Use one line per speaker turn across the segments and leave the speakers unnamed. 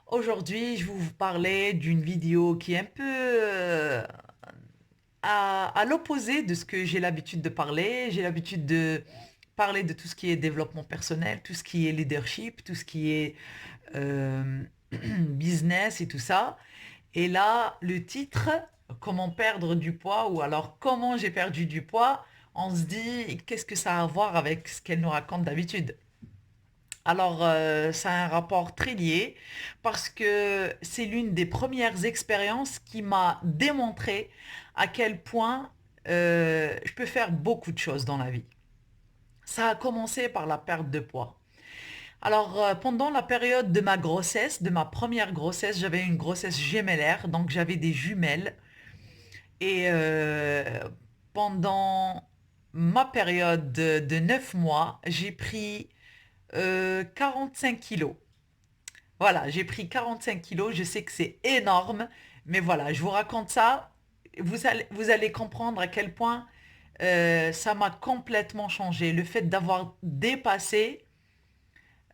Aujourd'hui, je vais vous parler d'une vidéo qui est un peu à l'opposé de ce que j'ai l'habitude de parler. J'ai l'habitude de parler de tout ce qui est développement personnel, tout ce qui est leadership, tout ce qui est euh, business et tout ça. Et là, le titre, comment perdre du poids ou alors comment j'ai perdu du poids, on se dit qu'est-ce que ça a à voir avec ce qu'elle nous raconte d'habitude. Alors, ça a un rapport très lié parce que c'est l'une des premières expériences qui m'a démontré à quel point je peux faire beaucoup de choses dans la vie. Ça a commencé par la perte de poids. Alors, pendant la période de ma grossesse, de ma première grossesse, j'avais une grossesse gémellaire, donc j'avais des jumelles. Et pendant ma période de 9 mois, j'ai pris 45 kilos. Voilà, j'ai pris 45 kilos. Je sais que c'est énorme, mais voilà, je vous raconte ça. Vous allez comprendre à quel point ça m'a complètement changé. Le fait d'avoir dépassé,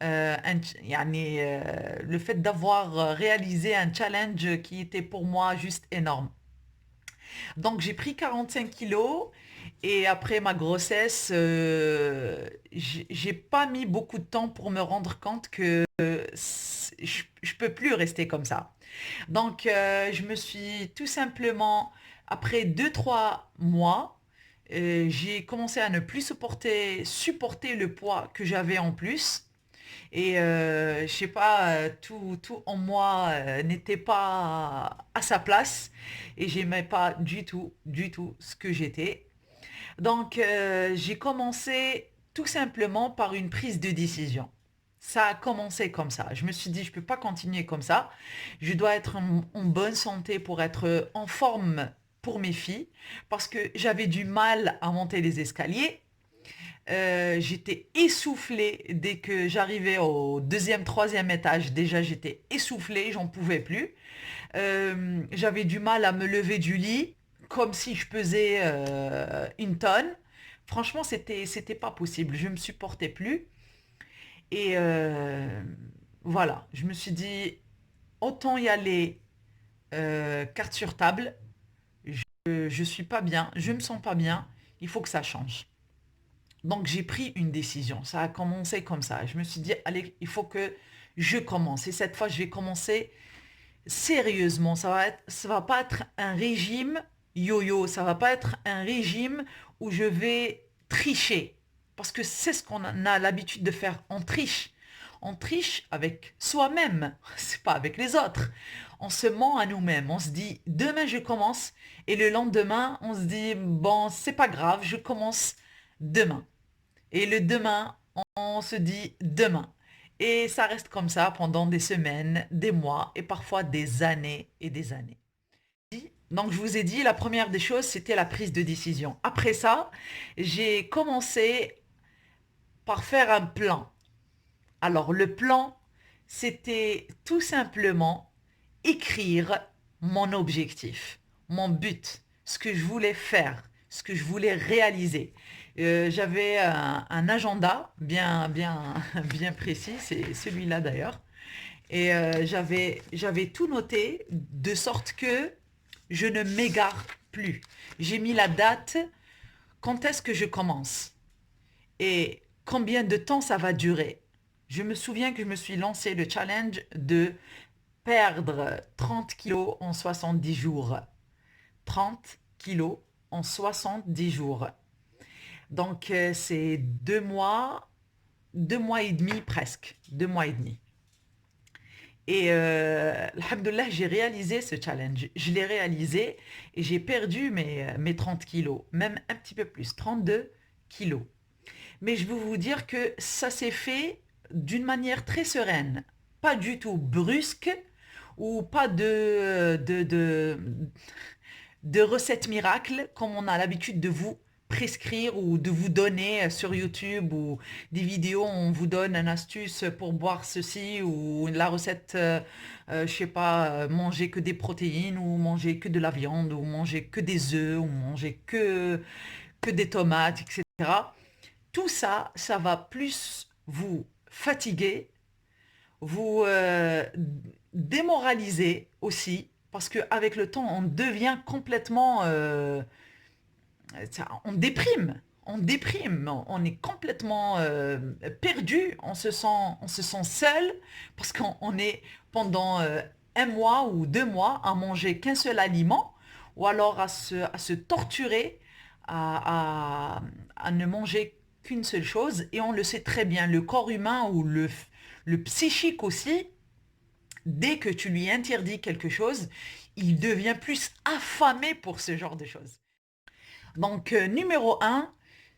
le fait d'avoir réalisé un challenge qui était pour moi juste énorme. Donc j'ai pris 45 kilos et après ma grossesse, j'ai pas mis beaucoup de temps pour me rendre compte que je peux plus rester comme ça. Donc je me suis tout simplement, après 2 3 mois, j'ai commencé à ne plus supporter le poids que j'avais en plus. Et je sais pas, tout en moi n'était pas à sa place et j'aimais pas du tout ce que j'étais. Donc j'ai commencé tout simplement par une prise de décision. Ça a commencé comme ça. Je me suis dit, je peux pas continuer comme ça. Je dois être en bonne santé pour être en forme pour mes filles parce que j'avais du mal à monter les escaliers. J'étais essoufflée dès que j'arrivais au deuxième, troisième étage. Déjà, j'étais essoufflée, j'en pouvais plus. J'avais du mal à me lever du lit, comme si je pesais 1 tonne. Franchement, c'était pas possible. Je me supportais plus. Et voilà, je me suis dit, autant y aller carte sur table. Je suis pas bien, je me sens pas bien. Il faut que ça change. Donc j'ai pris une décision. Ça a commencé comme ça. Je me suis dit, allez, il faut que je commence. Et cette fois, je vais commencer sérieusement. Ça va pas être un régime yo-yo. Ça va pas être un régime où je vais tricher. Parce que c'est ce qu'on a l'habitude de faire. On triche. On triche avec soi-même. C'est pas avec les autres. On se ment à nous-mêmes. On se dit, demain je commence. Et le lendemain, on se dit, bon, c'est pas grave, je commence demain. Et le demain, on se dit demain. Et ça reste comme ça pendant des semaines, des mois et parfois des années et des années. Donc je vous ai dit, la première des choses, c'était la prise de décision. Après ça, j'ai commencé par faire un plan. Alors le plan, c'était tout simplement écrire mon objectif, mon but, ce que je voulais faire, ce que je voulais réaliser. J'avais un agenda bien précis, c'est celui-là d'ailleurs. Et j'avais tout noté de sorte que je ne m'égare plus. J'ai mis la date, quand est-ce que je commence et combien de temps ça va durer. Je me souviens que je me suis lancé le challenge de perdre 30 kilos en 70 jours. 30 kilos en 70 jours. Donc, c'est 2 mois et demi presque. 2 mois et demi. Et alhamdoulilah, j'ai réalisé ce challenge. Je l'ai réalisé et j'ai perdu mes 30 kilos, même un petit peu plus, 32 kilos. Mais je veux vous dire que ça s'est fait d'une manière très sereine, pas du tout brusque ou pas de recettes miracles comme on a l'habitude de vous prescrire ou de vous donner sur YouTube ou des vidéos où on vous donne une astuce pour boire ceci ou la recette, je sais pas, manger que des protéines ou manger que de la viande ou manger que des œufs ou manger que des tomates, etc. Tout ça, ça va plus vous fatiguer vous démoralisez aussi, parce qu'avec le temps, on devient complètement, on déprime. On déprime, on est complètement perdu, on se sent seul parce qu'on est pendant un mois ou 2 mois à manger qu'un seul aliment ou alors à se torturer à ne manger qu'une seule chose. Et on le sait très bien, le corps humain ou le psychique aussi, dès que tu lui interdis quelque chose, il devient plus affamé pour ce genre de choses. Donc, numéro un,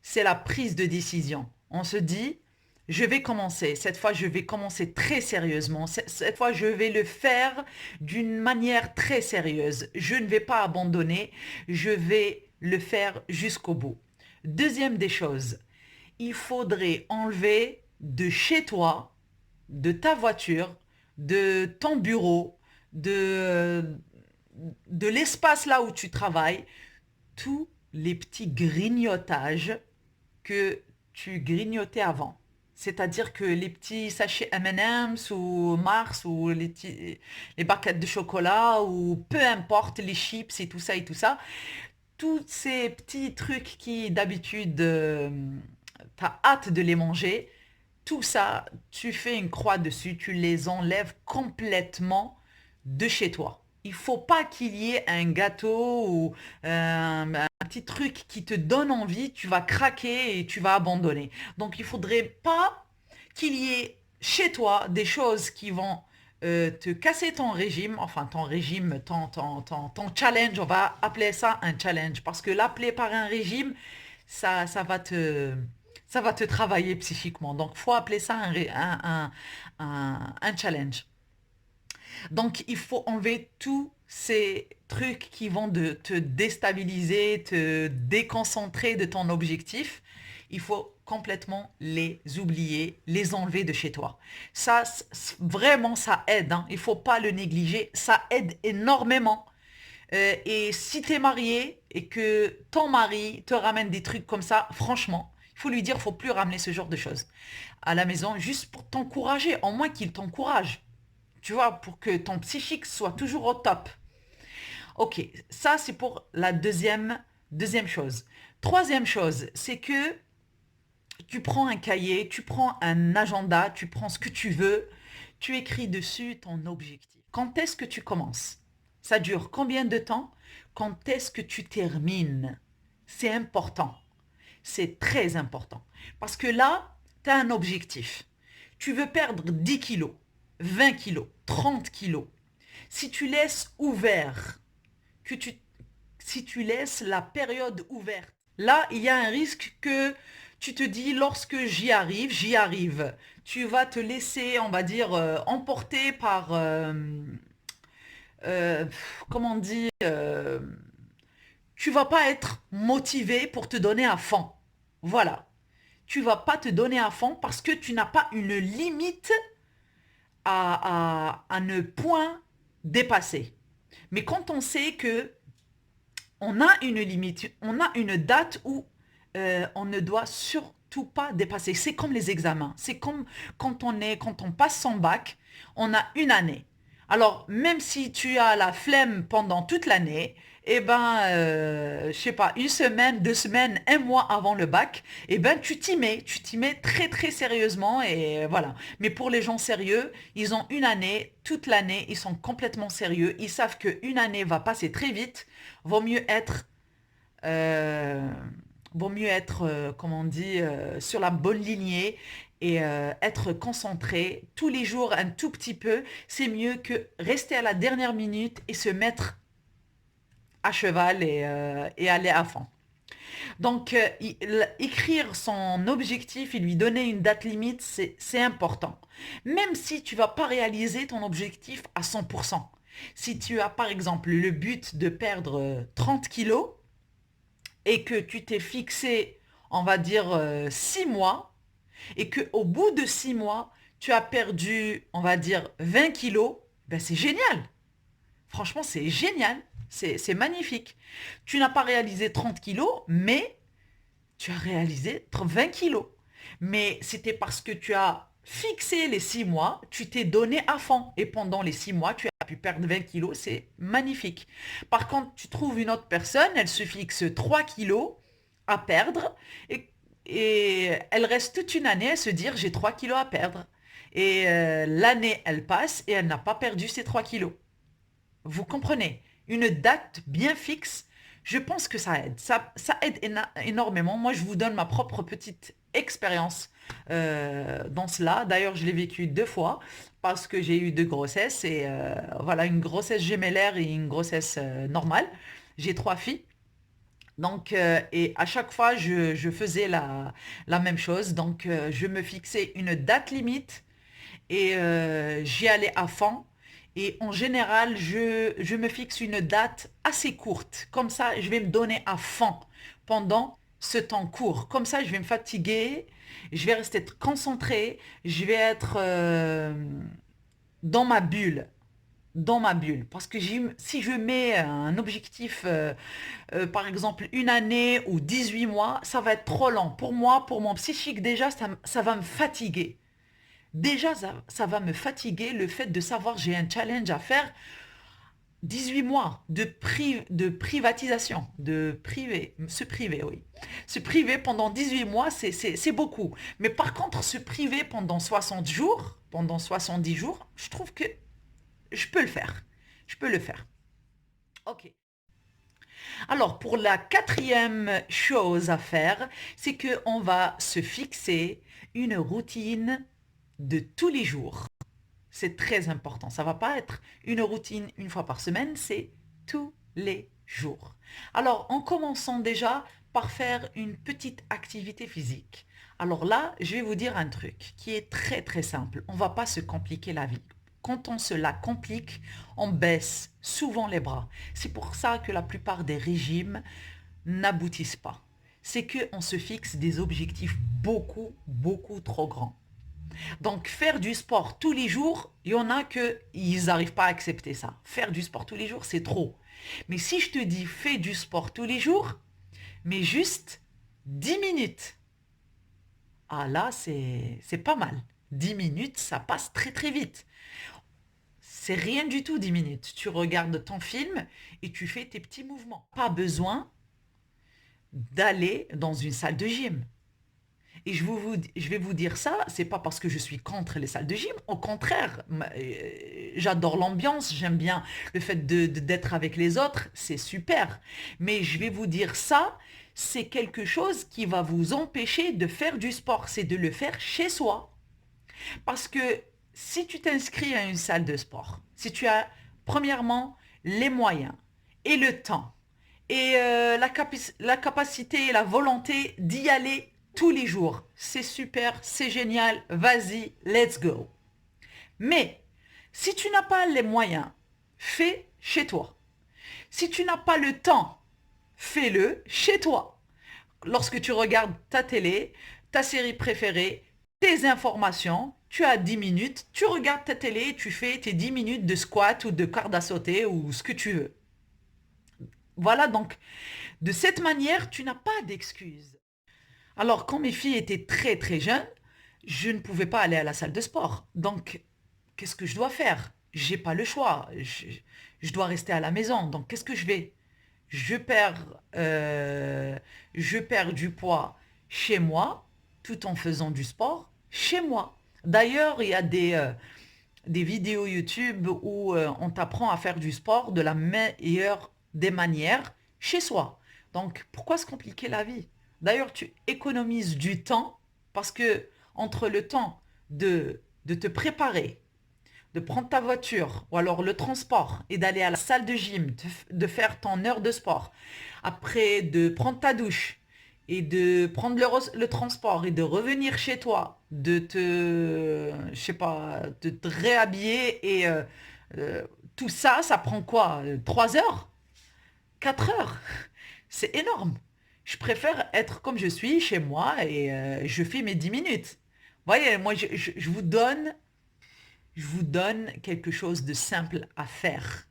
c'est la prise de décision. On se dit, je vais commencer. Cette fois, je vais commencer très sérieusement. Cette fois, je vais le faire d'une manière très sérieuse. Je ne vais pas abandonner. Je vais le faire jusqu'au bout. Deuxième des choses, il faudrait enlever de chez toi, de ta voiture, de ton bureau, de, de l'espace là où tu travailles, tous les petits grignotages que tu grignotais avant. C'est-à-dire que les petits sachets M&M's ou Mars ou les barquettes de chocolat ou peu importe, les chips et tout ça, tous ces petits trucs qui d'habitude t'as hâte de les manger, tout ça, tu fais une croix dessus, tu les enlèves complètement de chez toi. Il faut pas qu'il y ait un gâteau ou un petit truc qui te donne envie, tu vas craquer et tu vas abandonner. Donc il faudrait pas qu'il y ait chez toi des choses qui vont te casser ton régime, enfin ton régime, ton challenge, on va appeler ça un challenge, parce que l'appeler par un régime, ça va ça va te travailler psychiquement. Donc, faut appeler ça un challenge. Donc, il faut enlever tous ces trucs qui vont te déstabiliser, te déconcentrer de ton objectif. Il faut complètement les oublier, les enlever de chez toi. Ça, vraiment, ça aide, hein. Il faut pas le négliger. Ça aide énormément. Et si tu es marié et que ton mari te ramène des trucs comme ça, franchement, il faut lui dire, faut plus ramener ce genre de choses à la maison, juste pour t'encourager, au moins qu'il t'encourage, tu vois, pour que ton psychique soit toujours au top. Ok, ça c'est pour la deuxième chose. Troisième chose, c'est que tu prends un cahier, tu prends un agenda, tu prends ce que tu veux, tu écris dessus ton objectif. Quand est-ce que tu commences? Ça dure combien de temps? Quand est-ce que tu termines? C'est important. C'est très important. Parce que là, tu as un objectif. Tu veux perdre 10 kilos, 20 kilos, 30 kilos. Si tu laisses ouvert, que tu, si tu laisses la période ouverte, là, il y a un risque que tu te dis, lorsque j'y arrive. Tu vas te laisser, on va dire, emporter par, comment on dit, tu vas pas être motivé pour te donner à fond. Voilà. Tu vas pas te donner à fond parce que tu n'as pas une limite à ne point dépasser. Mais quand on sait que on a une limite, on a une date où on ne doit surtout pas dépasser. C'est comme les examens. C'est comme quand on passe son bac, on a une année. Alors, même si tu as la flemme pendant toute l'année, eh ben, je sais pas, une semaine, 2 semaines, un mois avant le bac, eh ben, tu t'y mets très très sérieusement et voilà. Mais pour les gens sérieux, ils ont une année, toute l'année, ils sont complètement sérieux. Ils savent qu'une année va passer très vite. Vaut mieux être euh, comme on dit, sur la bonne lignée et être concentré tous les jours un tout petit peu. C'est mieux que rester à la dernière minute et se mettre à cheval et aller à fond. Donc, écrire son objectif et lui donner une date limite, c'est important. Même si tu vas pas réaliser ton objectif à 100%. Si tu as par exemple le but de perdre 30 kilos, et que tu t'es fixé, on va dire, 6 mois, et qu'au bout de 6 mois, tu as perdu, on va dire, 20 kilos, ben c'est génial. Franchement, c'est génial. C'est magnifique. Tu n'as pas réalisé 30 kilos, mais tu as réalisé 20 kilos. Mais c'était parce que tu as fixé les 6 mois, tu t'es donné à fond. Et pendant les 6 mois, tu as pu perdre 20 kilos, c'est magnifique. Par contre, tu trouves une autre personne, elle se fixe 3 kilos à perdre et, et elle reste toute une année à se dire j'ai 3 kilos à perdre. Et l'année, elle passe et elle n'a pas perdu ses 3 kilos. Vous comprenez? Une date bien fixe, je pense que ça aide. Ça aide énormément. Moi, je vous donne ma propre petite expérience dans cela. D'ailleurs, je l'ai vécu 2 fois parce que j'ai eu 2 grossesses et voilà, une grossesse gémellaire et une grossesse normale. J'ai 3 filles. Donc, et à chaque fois, je faisais la même chose. Donc, je me fixais une date limite et j'y allais à fond. Et en général, je me fixe une date assez courte. Comme ça, je vais me donner à fond pendant ce temps court. Comme ça, je vais me fatiguer, je vais rester concentré, je vais être dans ma bulle. Dans ma bulle. Parce que si je mets un objectif, par exemple une année ou 18 mois, ça va être trop lent. Pour moi, pour mon psychique, déjà, ça va me fatiguer. Déjà, ça va me fatiguer le fait de savoir j'ai un challenge à faire. 18 mois de privatisation, de priver, se priver, oui. Se priver pendant 18 mois, c'est beaucoup. Mais par contre, se priver pendant 60 jours, pendant 70 jours, je trouve que je peux le faire. Je peux le faire. Ok. Alors, pour la quatrième chose à faire, c'est qu'on va se fixer une routine de tous les jours. C'est très important. Ça ne va pas être une routine une fois par semaine, c'est tous les jours. Alors, en commençant déjà par faire une petite activité physique. Alors là, je vais vous dire un truc qui est très très simple. On ne va pas se compliquer la vie. Quand on se la complique, on baisse souvent les bras. C'est pour ça que la plupart des régimes n'aboutissent pas. C'est qu'on se fixe des objectifs beaucoup, beaucoup trop grands. Donc, faire du sport tous les jours, il y en a que ils n'arrivent pas à accepter ça. Faire du sport tous les jours, c'est trop. Mais si je te dis fais du sport tous les jours, mais juste 10 minutes, ah là, c'est pas mal. 10 minutes, ça passe très très vite. C'est rien du tout 10 minutes. Tu regardes ton film et tu fais tes petits mouvements. Pas besoin d'aller dans une salle de gym. Et je vais vous dire ça, c'est pas parce que je suis contre les salles de gym. Au contraire, j'adore l'ambiance, j'aime bien le fait d'être avec les autres, c'est super. Mais je vais vous dire ça, c'est quelque chose qui va vous empêcher de faire du sport, c'est de le faire chez soi. Parce que si tu t'inscris à une salle de sport, si tu as premièrement les moyens et le temps et la capacité et la volonté d'y aller tous les jours, c'est super, c'est génial, vas-y, let's go. Mais si tu n'as pas les moyens, fais chez toi. Si tu n'as pas le temps, fais-le chez toi. Lorsque tu regardes ta télé, ta série préférée, tes informations, tu as 10 minutes, tu regardes ta télé, tu fais tes 10 minutes de squat ou de corde à sauter ou ce que tu veux. Voilà, donc de cette manière, tu n'as pas d'excuses. Alors, quand mes filles étaient très très jeunes, je ne pouvais pas aller à la salle de sport. Donc, qu'est-ce que je dois faire? J'ai pas le choix. Je dois rester à la maison. Donc, qu'est-ce que je vais? Je perds, euh, je perds du poids chez moi, tout en faisant du sport chez moi. D'ailleurs, il y a des vidéos YouTube où on t'apprend à faire du sport de la meilleure des manières chez soi. Donc, pourquoi se compliquer la vie? D'ailleurs, tu économises du temps parce que entre le temps de te préparer, de prendre ta voiture ou alors le transport et d'aller à la salle de gym, de faire ton heure de sport, après de prendre ta douche et de prendre le transport et de revenir chez toi, je sais pas, de te réhabiller et euh, tout ça, ça prend quoi? 3 heures? 4 heures? C'est énorme. Je préfère être comme je suis chez moi et je fais mes 10 minutes. Voyez, moi, je vous donne quelque chose de simple à faire.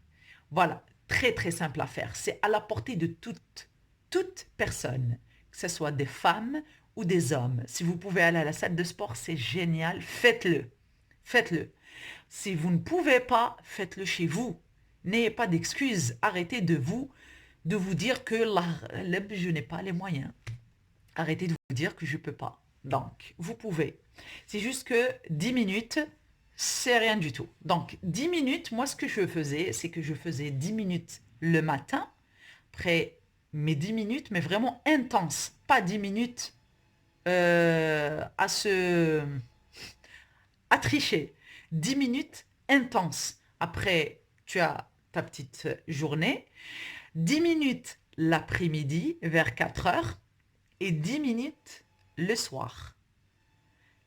Voilà, très très simple à faire. C'est à la portée de toute personne, que ce soit des femmes ou des hommes. Si vous pouvez aller à la salle de sport, c'est génial, faites-le. Faites-le. Si vous ne pouvez pas, faites-le chez vous. N'ayez pas d'excuses. Arrêtez de vous dire que je n'ai pas les moyens. Arrêtez de vous dire que je ne peux pas. Donc, vous pouvez. C'est juste que 10 minutes, c'est rien du tout. Donc, 10 minutes, moi, ce que je faisais, c'est que je faisais 10 minutes le matin, après mes 10 minutes, mais vraiment intenses. Pas 10 minutes à tricher. 10 minutes intenses. Après, tu as ta petite journée. 10 minutes l'après-midi, vers 4 heures. Et 10 minutes le soir.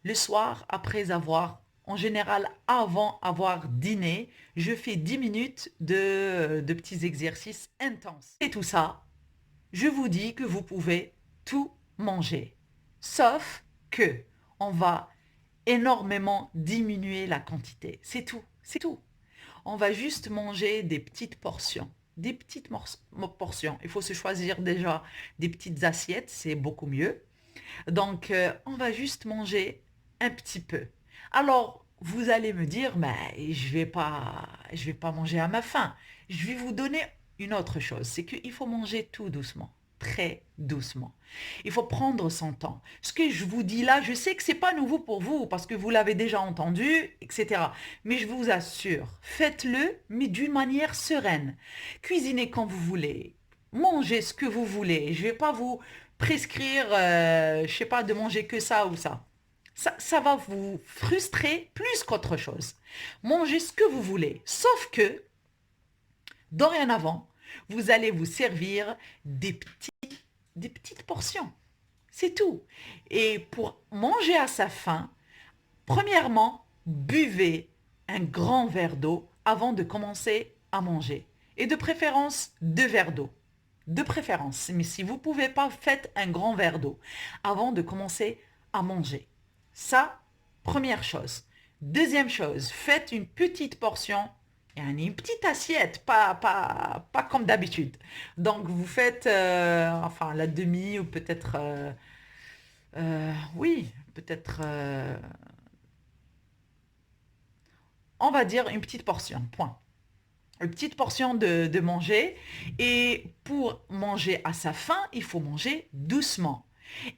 Le soir, après avoir, en général, avant avoir dîné, je fais 10 minutes de petits exercices intenses. Et tout ça, je vous dis que vous pouvez tout manger. Sauf que on va énormément diminuer la quantité. C'est tout, c'est tout. On va juste manger des petites portions. Des petites portions. Il faut se choisir déjà des petites assiettes, c'est beaucoup mieux. Donc, on va juste manger un petit peu. Alors, vous allez me dire, mais je vais pas manger à ma faim. Je vais vous donner une autre chose, c'est qu'il faut manger tout doucement, très doucement. Il faut prendre son temps. Ce que je vous dis là, je sais que c'est pas nouveau pour vous parce que vous l'avez déjà entendu, etc. Mais je vous assure, faites-le, mais d'une manière sereine. Cuisinez quand vous voulez. Mangez ce que vous voulez. Je vais pas vous prescrire, je sais pas, de manger que ça ou ça. Ça va vous frustrer plus qu'autre chose. Mangez ce que vous voulez. Sauf que, dorénavant, vous allez vous servir des petites portions. C'est tout. Et pour manger à sa faim, premièrement, buvez un grand verre d'eau avant de commencer à manger. Et de préférence, 2 verres d'eau. De préférence. Mais si vous ne pouvez pas, faites un grand verre d'eau avant de commencer à manger. Ça, première chose. Deuxième chose, faites une petite portion, une petite assiette, pas comme d'habitude. Donc, vous faites enfin la demi ou peut-être, oui, peut-être, on va dire une petite portion, point. Une petite portion de manger. Et pour manger à sa faim, il faut manger doucement.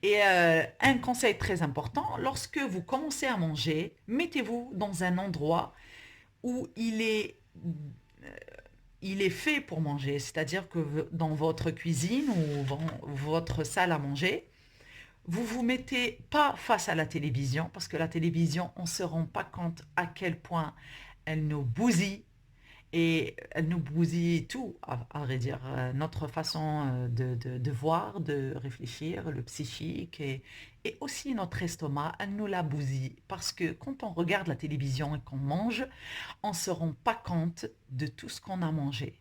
Et un conseil très important, lorsque vous commencez à manger, mettez-vous dans un endroit où il est fait pour manger. C'est-à-dire que dans votre cuisine ou dans votre salle à manger, vous vous mettez pas face à la télévision, parce que la télévision, on ne se rend pas compte à quel point elle nous bousille et elle nous bousille tout, à vrai dire. Notre façon de voir, de réfléchir, le psychique et aussi notre estomac, elle nous la bousille. Parce que quand on regarde la télévision et qu'on mange, on ne se rend pas compte de tout ce qu'on a mangé.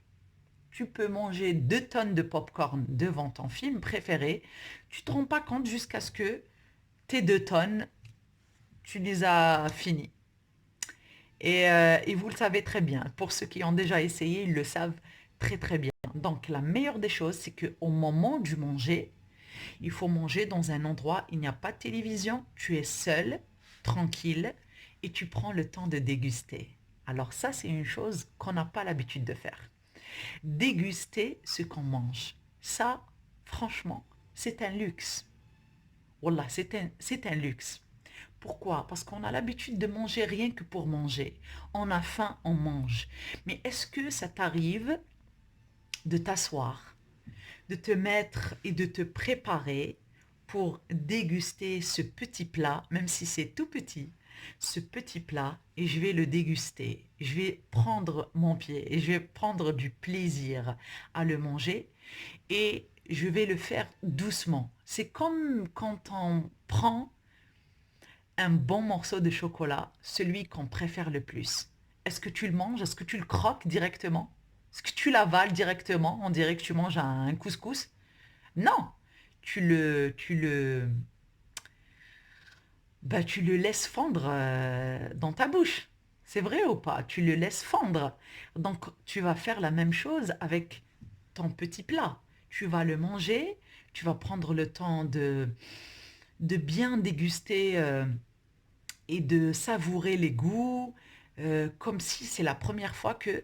Tu peux manger 2 tonnes de popcorn devant ton film préféré, tu ne te rends pas compte jusqu'à ce que tes 2 tonnes, tu les as finies. Et vous le savez très bien. Pour ceux qui ont déjà essayé, ils le savent très très bien. Donc la meilleure des choses, c'est qu'au moment du manger, il faut manger dans un endroit, où il n'y a pas de télévision, tu es seul, tranquille, et tu prends le temps de déguster. Alors ça, c'est une chose qu'on n'a pas l'habitude de faire. Déguster ce qu'on mange. Ça, franchement, c'est un luxe. Wallah, c'est un luxe. Pourquoi? Parce qu'on a l'habitude de manger rien que pour manger. On a faim, on mange. Mais est-ce que ça t'arrive de t'asseoir, de te mettre et de te préparer pour déguster ce petit plat, même si c'est tout petit, ce petit plat, et je vais le déguster. Je vais prendre mon pied et je vais prendre du plaisir à le manger et je vais le faire doucement. C'est comme quand on prend un bon morceau de chocolat, celui qu'on préfère le plus. Est-ce que tu le manges? Est-ce que tu le croques directement? Est-ce que tu l'avales directement? On dirait que tu manges un couscous. Non, tu le laisses fondre dans ta bouche. C'est vrai ou pas? Tu le laisses fondre. Donc, tu vas faire la même chose avec ton petit plat. Tu vas le manger, tu vas prendre le temps de bien déguster et de savourer les goûts, comme si c'est la première fois que,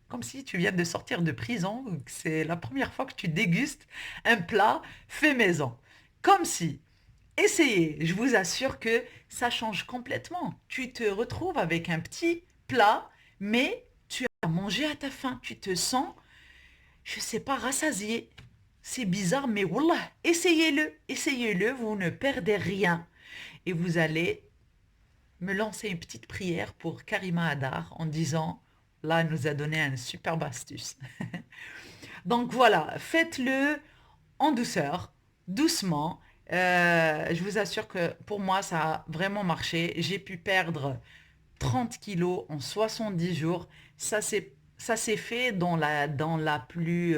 comme si tu viens de sortir de prison, ou que c'est la première fois que tu dégustes un plat fait maison. Comme si. Essayez, je vous assure que ça change complètement. Tu te retrouves avec un petit plat, mais tu as mangé à ta faim. Tu te sens, je sais pas, rassasié. C'est bizarre, mais wallah, essayez-le. Essayez-le, vous ne perdez rien. Et vous allez me lancer une petite prière pour Karima Hadar en disant, là, elle nous a donné une superbe astuce. Donc voilà, faites-le en douceur, doucement. Je vous assure que pour moi, ça a vraiment marché. J'ai pu perdre 30 kilos en 70 jours. Ça s'est fait dans la plus,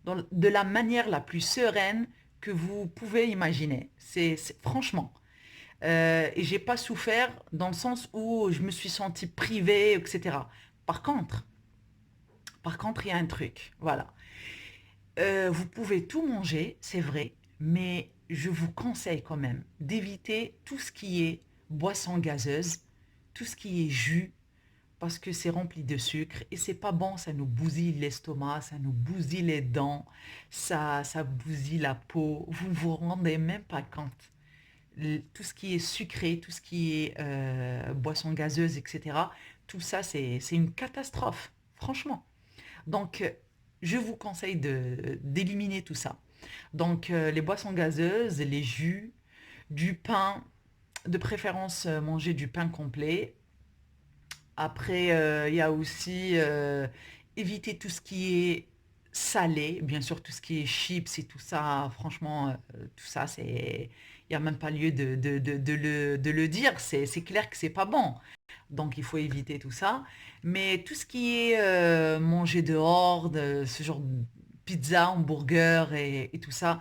de la manière la plus sereine que vous pouvez imaginer. Franchement. Et j'ai pas souffert dans le sens où je me suis sentie privée, etc. Par contre, par contre, il y a un truc. Voilà. Vous pouvez tout manger, c'est vrai, mais je vous conseille quand même d'éviter tout ce qui est boisson gazeuse, tout ce qui est jus, parce que c'est rempli de sucre et c'est pas bon, ça nous bousille l'estomac, ça nous bousille les dents, ça bousille la peau. Vous vous rendez même pas compte. Tout ce qui est sucré, tout ce qui est boisson gazeuse, etc., tout ça, c'est une catastrophe, franchement. Donc, je vous conseille d'éliminer tout ça. Donc, les boissons gazeuses, les jus, du pain, de préférence manger du pain complet. Après, il y a aussi éviter tout ce qui est salé, bien sûr tout ce qui est chips et tout ça, franchement, tout ça, il n'y a même pas lieu de le dire, c'est clair que c'est pas bon. Donc il faut éviter tout ça. Mais tout ce qui est manger dehors, ce genre de pizza, hamburger et tout ça,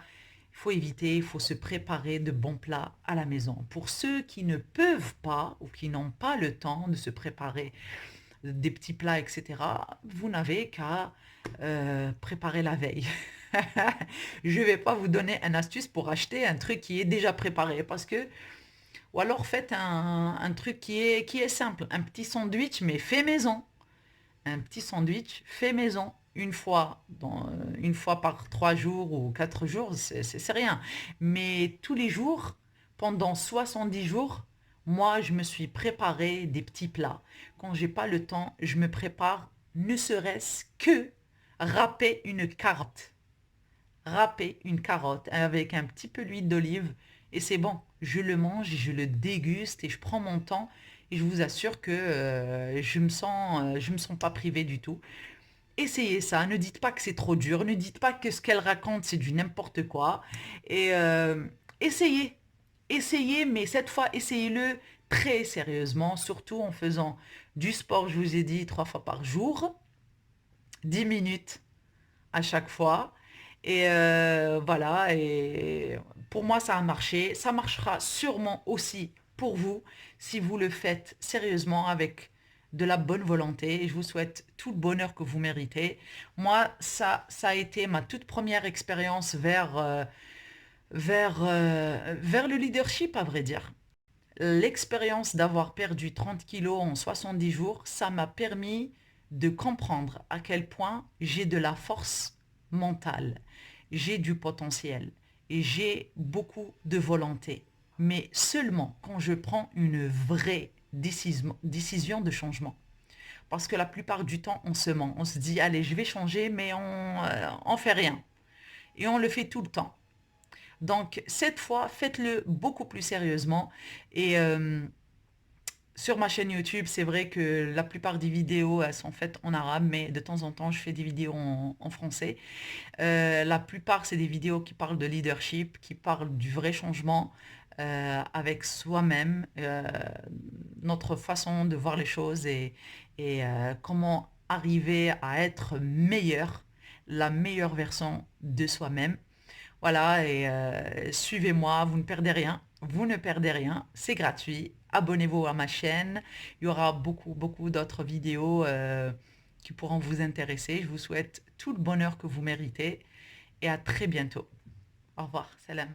il faut éviter, il faut se préparer de bons plats à la maison. Pour ceux qui ne peuvent pas ou qui n'ont pas le temps de se préparer des petits plats, etc., vous n'avez qu'à préparer la veille. Je ne vais pas vous donner une astuce pour acheter un truc qui est déjà préparé parce que ou alors faites un truc qui est simple, un petit sandwich mais fait maison. Un petit sandwich fait maison. Une fois par 3 jours ou 4 jours, c'est rien. Mais tous les jours, pendant 70 jours, moi, je me suis préparé des petits plats. Quand j'ai pas le temps, je me prépare ne serait-ce que râper une carotte râper une carotte avec un petit peu d'huile d'olive et c'est bon. Je le mange et je le déguste et je prends mon temps et je vous assure que je me sens pas privée du tout. Essayez ça, ne dites pas que c'est trop dur, ne dites pas que ce qu'elle raconte c'est du n'importe quoi et essayez, essayez, mais cette fois essayez-le très sérieusement, surtout en faisant du sport, je vous ai dit 3 fois par jour, 10 minutes à chaque fois. Et voilà, et pour moi, ça a marché. Ça marchera sûrement aussi pour vous si vous le faites sérieusement avec de la bonne volonté. Et je vous souhaite tout le bonheur que vous méritez. Moi, ça a été ma toute première expérience vers le leadership, à vrai dire. L'expérience d'avoir perdu 30 kilos en 70 jours, ça m'a permis de comprendre à quel point j'ai de la force mentale, j'ai du potentiel et j'ai beaucoup de volonté. Mais seulement quand je prends une vraie décision de changement. Parce que la plupart du temps, on se ment. On se dit, allez, je vais changer, mais on fait rien. Et on le fait tout le temps. Donc, cette fois, faites-le beaucoup plus sérieusement. Et sur ma chaîne YouTube, c'est vrai que la plupart des vidéos, elles sont faites en arabe, mais de temps en temps, je fais des vidéos en français. La plupart, c'est des vidéos qui parlent de leadership, qui parlent du vrai changement avec soi-même, notre façon de voir les choses et comment arriver à être meilleur, la meilleure version de soi-même. Voilà, et suivez-moi, vous ne perdez rien. Vous ne perdez rien, c'est gratuit. Abonnez-vous à ma chaîne. Il y aura beaucoup, beaucoup d'autres vidéos qui pourront vous intéresser. Je vous souhaite tout le bonheur que vous méritez et à très bientôt. Au revoir, salam.